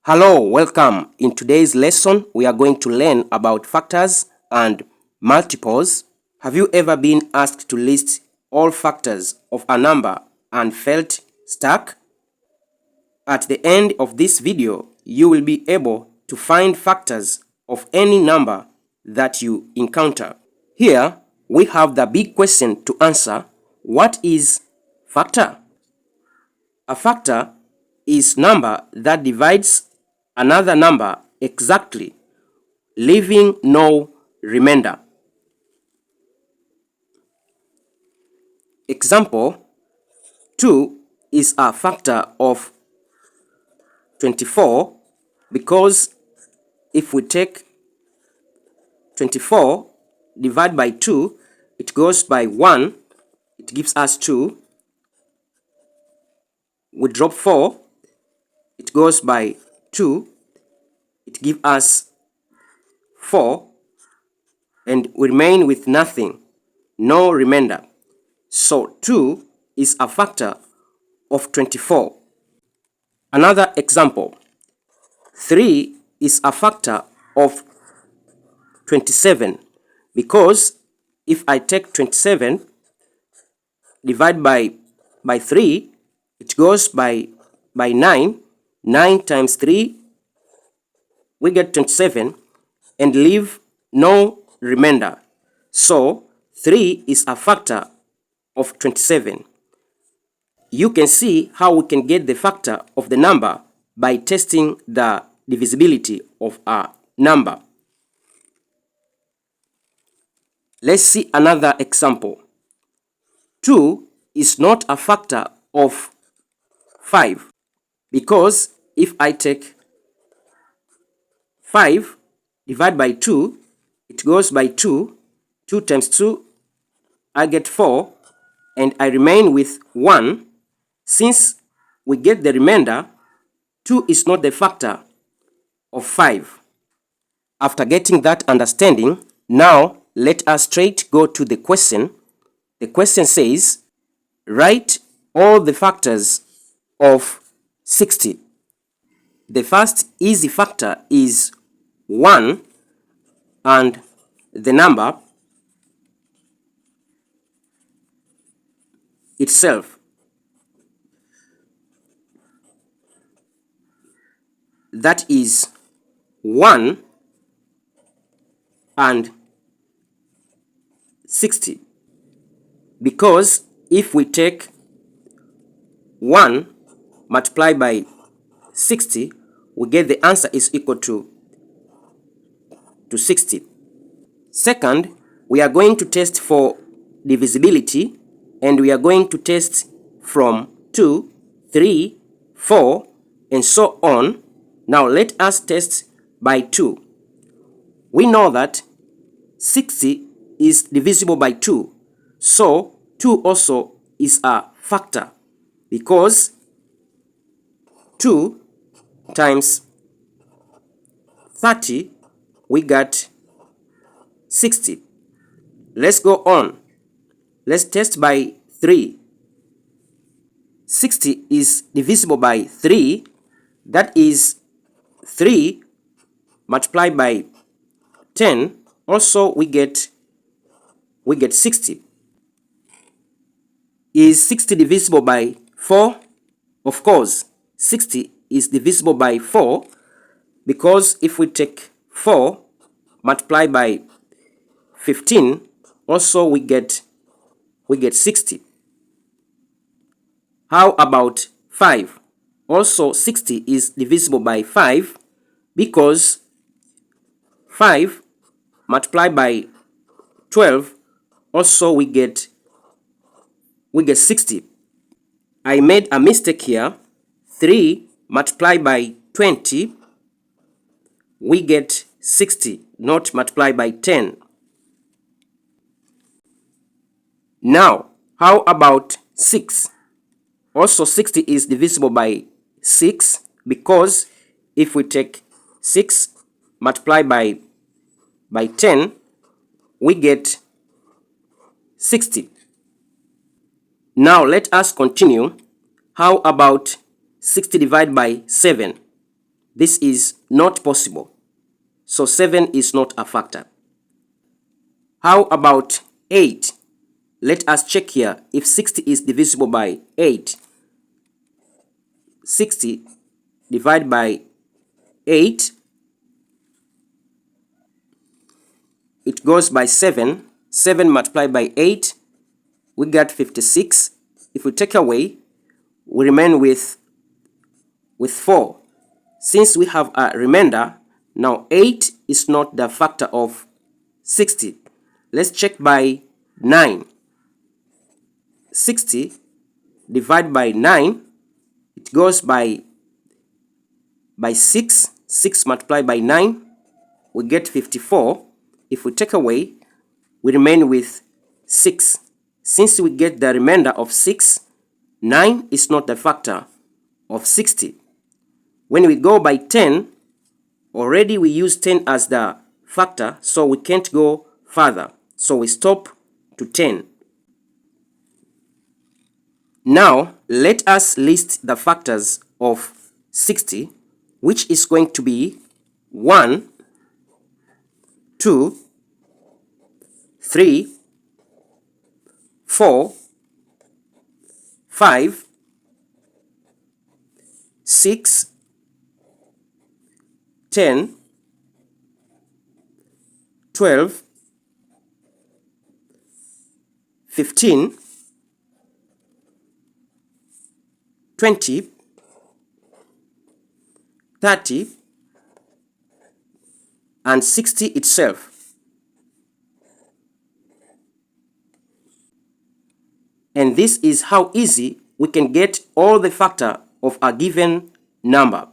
Hello, welcome. In today's lesson, we are going to learn about factors and multiples. Have you ever been asked to list all factors of a number and felt stuck? At the end of this video, you will be able to find factors of any number that you encounter. Here, we have the big question to answer. What is factor? A factor is number that divides another number exactly, leaving no remainder. Example, 2 is a factor of 24 because if we take 24 divided by 2, it goes by 1, it gives us 2. We drop 4, it goes by 2, it gives us 4, and we remain with nothing, no remainder. So 2 is a factor of 24. Another example, 3 is a factor of 27 because if I take 27 divided by 3, it goes by 9. 9 times 3, we get 27 and leave no remainder. So 3 is a factor of 27. You can see how we can get the factor of the number by testing the divisibility of a number. Let's see another example. 2 is not a factor of 5 because if I take 5 divided by 2, it goes by 2. 2 times 2, I get 4, and I remain with 1. Since we get the remainder, 2 is not the factor of 5. After getting that understanding, now let us straight go to the question. The question says, write all the factors of 60. The first easy factor is 1 and the number itself. That is 1 and 60. Because if we take 1 multiplied by 60, we get the answer is equal to 60. Second, we are going to test for divisibility, and we are going to test from 2, 3, 4, and so on. Now let us test by 2. We know that 60 is divisible by 2, so 2 also is a factor because 2 times 30, we got 60. Let's go on. Let's test by 3. 60 is divisible by 3. That is 3 multiplied by 10. Also, we get 60. Is 60 divisible by 4? Of course, 60 is divisible by 4 because if we take 4 multiplied by 15, also we get 60. How about 5? Also 60 is divisible by 5 because 5 multiplied by 12, also we get 60. I made a mistake here. 3 multiplied by 20, we get 60, not multiplied by 10. Now, how about 6? Also 60 is divisible by 6 because if we take 6 multiplied by 10, we get 60. Now let us continue. How about 60 divided by 7? this is not possible. So 7 is not a factor. How about 8? Let us check here if 60 is divisible by 8. 60 divided by 8, it goes by 7. 7 multiplied by 8, we got 56. If we take away, we remain with 4. Since we have a remainder, now 8 is not the factor of 60. Let's check by 9. 60 divided by 9, it goes by 6. 6 multiplied by 9, we get 54. If we take away, we remain with 6. Since we get the remainder of 6, 9 is not the factor of 60. When we go by 10, already we use 10 as the factor, so we can't go further. So we stop to 10. Now, let us list the factors of 60, which is going to be 1, 2, 3, 4, 5, 6, 10, 12, 15, 20, 30, and 60 itself. And this is how easy we can get all the factor of a given number.